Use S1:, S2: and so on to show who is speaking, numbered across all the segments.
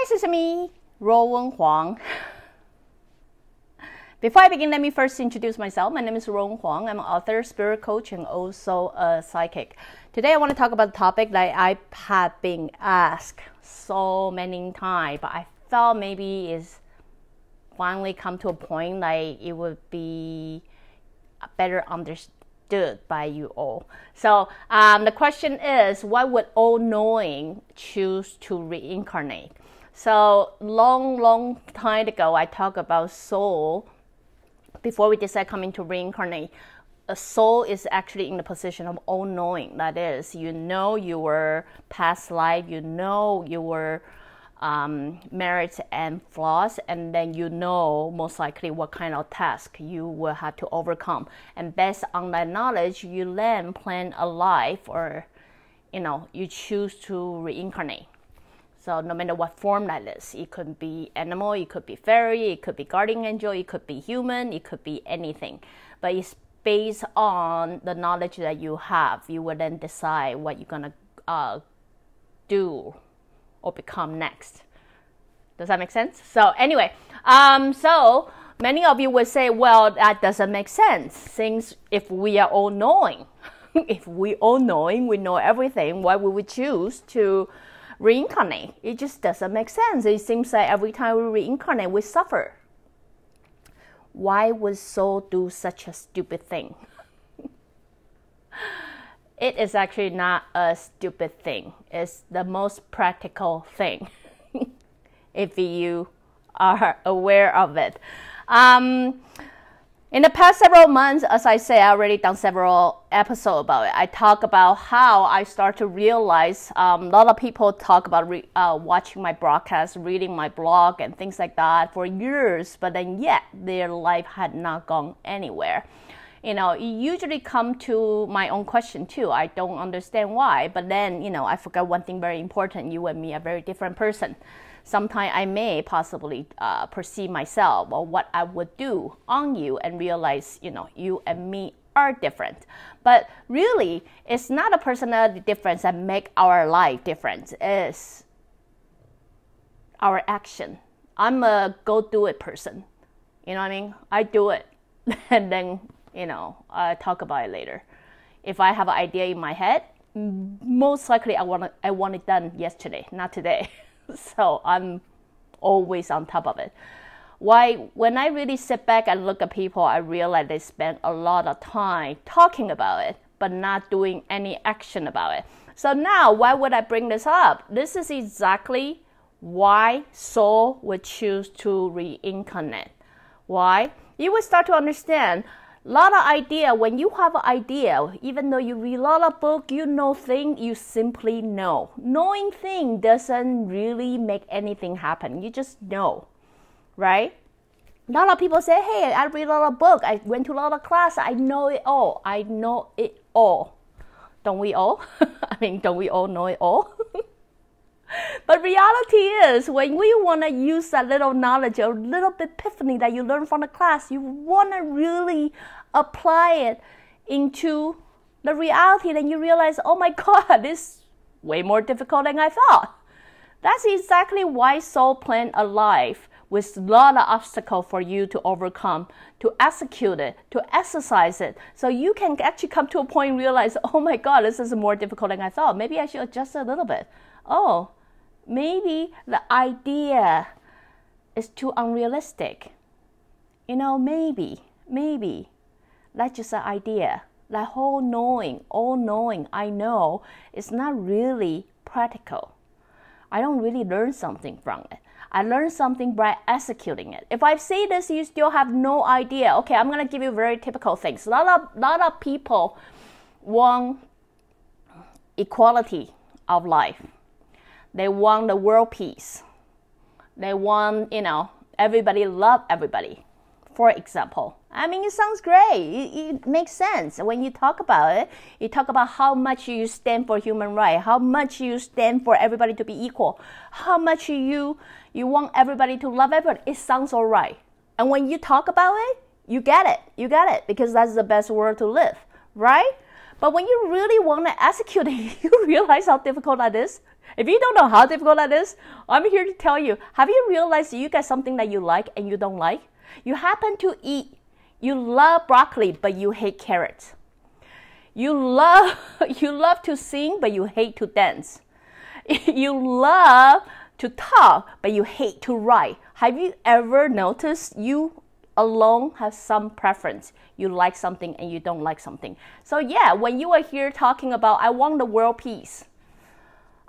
S1: this is me, Ruowen Huang. Before I begin, let me first introduce myself. My name is Ruowen Huang. I'm an author, spirit coach, and also a psychic. Today, I want to talk about a topic that I have been asked so many times, but I felt maybe it's finally come to a point like it would be better understood by you all. So the question is, why would all-knowing choose to reincarnate? So long time ago, I talked about soul. Before we decide coming to reincarnate, a soul is actually in the position of all-knowing. That is, you know your past life, you know your merits and flaws, and then you know most likely what kind of task you will have to overcome. And based on that knowledge, you then plan a life, or you choose to reincarnate. So no matter what form that is, it could be animal, it could be fairy, it could be guardian angel, it could be human, it could be anything. But it's based on the knowledge that you have. You will then decide what you're gonna do or become next. Does that make sense? So anyway, so many of you would say, well, that doesn't make sense. Since if we are all knowing, if we all knowing, we know everything, why would we choose to reincarnate? It just doesn't make sense. It seems like every time we reincarnate, we suffer. Why would soul do such a stupid thing? It is actually not a stupid thing. It's the most practical thing, if you are aware of it. In the past several months, as I say, I already done several episodes about it. I talk about how I start to realize a lot of people talk about watching my broadcast, reading my blog, and things like that for years, but then yet their life had not gone anywhere. It usually come to my own question too. I don't understand why, but then, I forgot one thing very important. You and me are very different person. Sometimes I may possibly perceive myself or what I would do on you and realize, you and me are different. But really, it's not a personality difference that make our life different. It's our action. I'm a go-do-it person. You know what I mean? I do it. And then, I talk about it later. If I have an idea in my head, most likely I want it done yesterday, not today. So I'm always on top of it. Why? When I really sit back and look at people, I realize they spend a lot of time talking about it, but not doing any action about it. So now, why would I bring this up? This is exactly why soul would choose to reincarnate. Why? You will start to understand a lot of idea. When you have an idea, even though you read a lot of books, you know things, you simply know. Knowing things doesn't really make anything happen. You just know, right? A lot of people say, hey, I read a lot of books. I went to a lot of class. I know it all. I know it all. Don't we all? Don't we all know it all? But reality is, when we want to use that little knowledge, a little bit epiphany that you learn from the class, you want to really apply it into the reality, then you realize, oh my God, this is way more difficult than I thought. That's exactly why soul planned a life with a lot of obstacles for you to overcome, to execute it, to exercise it. So you can actually come to a point and realize, oh my God, this is more difficult than I thought. Maybe I should adjust a little bit. Oh, maybe the idea is too unrealistic. Maybe. That's just an idea. That whole knowing, all-knowing, I know, is not really practical. I don't really learn something from it. I learn something by executing it. If I say this, you still have no idea. Okay, I'm going to give you very typical things. A lot of people want equality of life. They want the world peace. They want, everybody love everybody. For example, it sounds great. It makes sense. When you talk about it, you talk about how much you stand for human rights, how much you stand for everybody to be equal, how much you want everybody to love everybody. It sounds all right. And when you talk about it, you get it, because that's the best world to live, right? But when you really want to execute it, you realize how difficult that is. If you don't know how difficult that is, I'm here to tell you. Have you realized you got something that you like and you don't like? You happen to eat, you love broccoli, but you hate carrots. You love to sing, but you hate to dance. You love to talk, but you hate to write. Have you ever noticed you alone have some preference? You like something and you don't like something. So yeah, when you are here talking about, I want the world peace,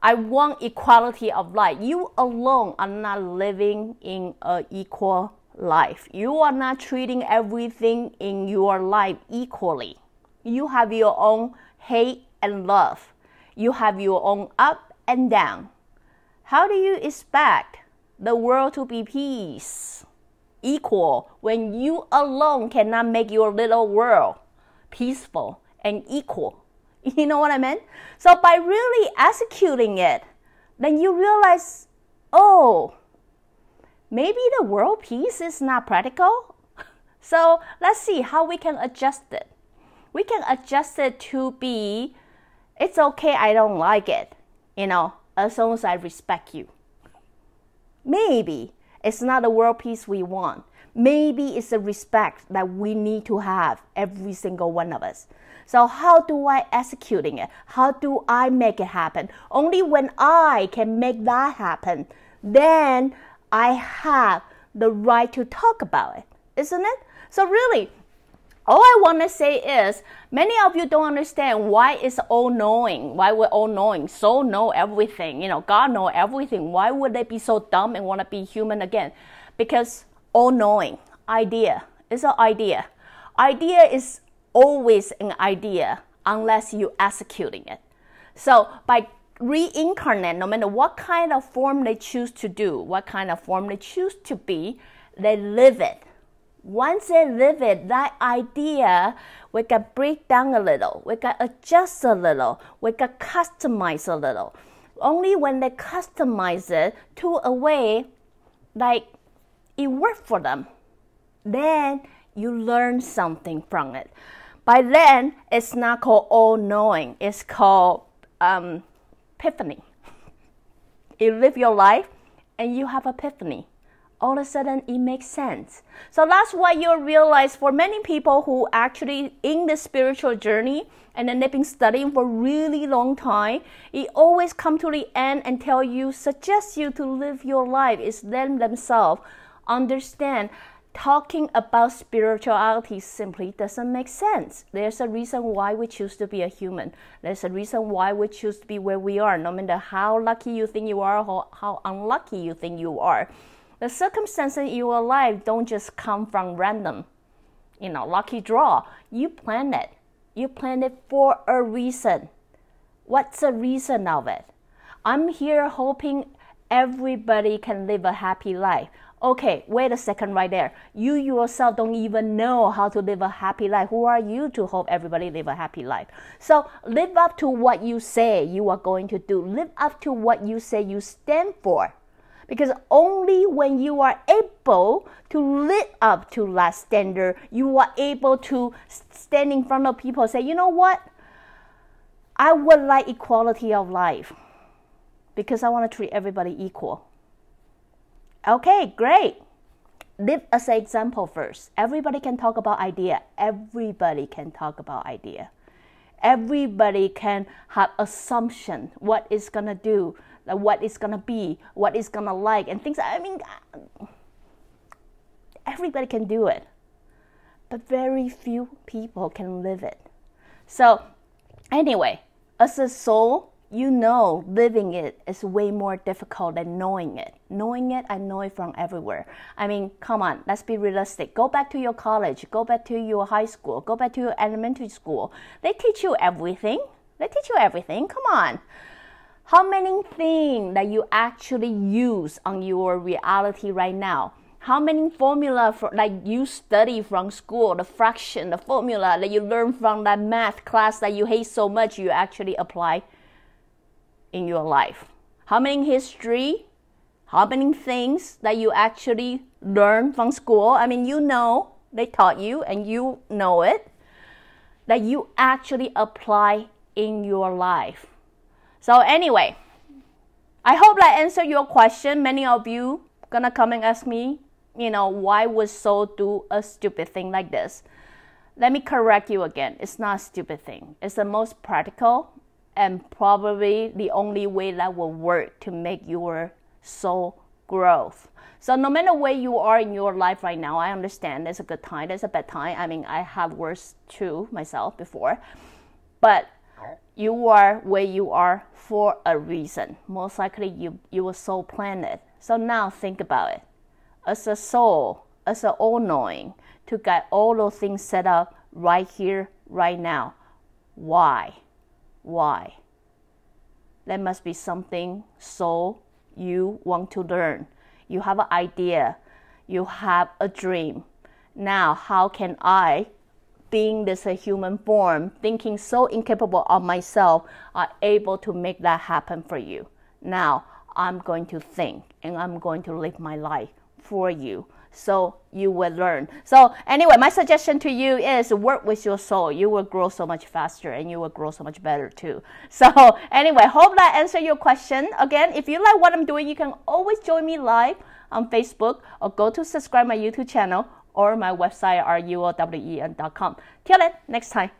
S1: I want equality of life, you alone are not living in an equal life. You are not treating everything in your life equally. You have your own hate and love. You have your own up and down. How do you expect the world to be peace, equal, when you alone cannot make your little world peaceful and equal? You know what I mean? So by really executing it, then you realize, oh, maybe the world peace is not practical. So let's see how we can adjust it. We can adjust it to be, it's okay, I don't like it, as long as I respect you. Maybe it's not the world peace we want. Maybe it's the respect that we need to have, every single one of us. So how do I executing it? How do I make it happen? Only when I can make that happen, then I have the right to talk about it, isn't it? So really, all I want to say is, many of you don't understand why it's all-knowing, why we're all-knowing, so know everything, God know everything. Why would they be so dumb and want to be human again? Because all-knowing, idea, is an idea. Idea is always an idea unless you're executing it. So by reincarnate, no matter what kind of form they choose to do, what kind of form they choose to be, they live it. Once they live it, that idea, we can break down a little, we can adjust a little, we can customize a little. Only when they customize it to a way like it works for them, then you learn something from it. By then, it's not called all-knowing, it's called epiphany. You live your life and you have epiphany. All of a sudden, it makes sense. So that's why you'll realize for many people who actually in the spiritual journey and then they've been studying for a really long time, it always come to the end and suggest you to live your life. It's them themselves understand. Talking about spirituality simply doesn't make sense. There's a reason why we choose to be a human. There's a reason why we choose to be where we are, no matter how lucky you think you are or how unlucky you think you are. The circumstances in your life don't just come from random, lucky draw. You planned it. You planned it for a reason. What's the reason of it? I'm here hoping everybody can live a happy life. Okay, wait a second right there. You yourself don't even know how to live a happy life. Who are you to hope everybody live a happy life? So live up to what you say you are going to do. Live up to what you say you stand for. Because only when you are able to live up to that standard, you are able to stand in front of people and say, you know what? I would like equality of life because I want to treat everybody equal. Okay, great. Live as an example first. Everybody can talk about idea. Everybody can talk about idea. Everybody can have assumption what it's going to do, what it's going to be, what it's going to like, and things. Everybody can do it. But very few people can live it. So, anyway, as a soul, living it is way more difficult than knowing it. Knowing it, I know it from everywhere. Come on, let's be realistic. Go back to your college, go back to your high school, go back to your elementary school. They teach you everything. Come on. How many things that you actually use on your reality right now? How many formula you study from school, the fraction, the formula that you learn from that math class that you hate so much, you actually apply in your life? How many history? How many things that you actually learn from school? They taught you and you know it, that you actually apply in your life. So anyway, I hope that answered your question. Many of you gonna come and ask me, why would soul do a stupid thing like this? Let me correct you again. It's not a stupid thing. It's the most practical and probably the only way that will work to make your soul growth. So no matter where you are in your life right now, I understand there's a good time, there's a bad time. I mean, I have worse too myself before. But you are where you are for a reason. Most likely you were soul planted. So now think about it. As a soul, as an all-knowing, to get all those things set up right here, right now. Why? Why? There must be something soul you want to learn. You have an idea. You have a dream. Now, how can I, being this a human form, thinking so incapable of myself, are able to make that happen for you? Now, I'm going to think and I'm going to live my life for you. So you will learn. So anyway, my suggestion to you is work with your soul. You will grow so much faster and you will grow so much better too. So anyway, hope that answered your question. Again, if you like what I'm doing, you can always join me live on Facebook or go to subscribe my YouTube channel or my website, ruowen.com. Till then, next time.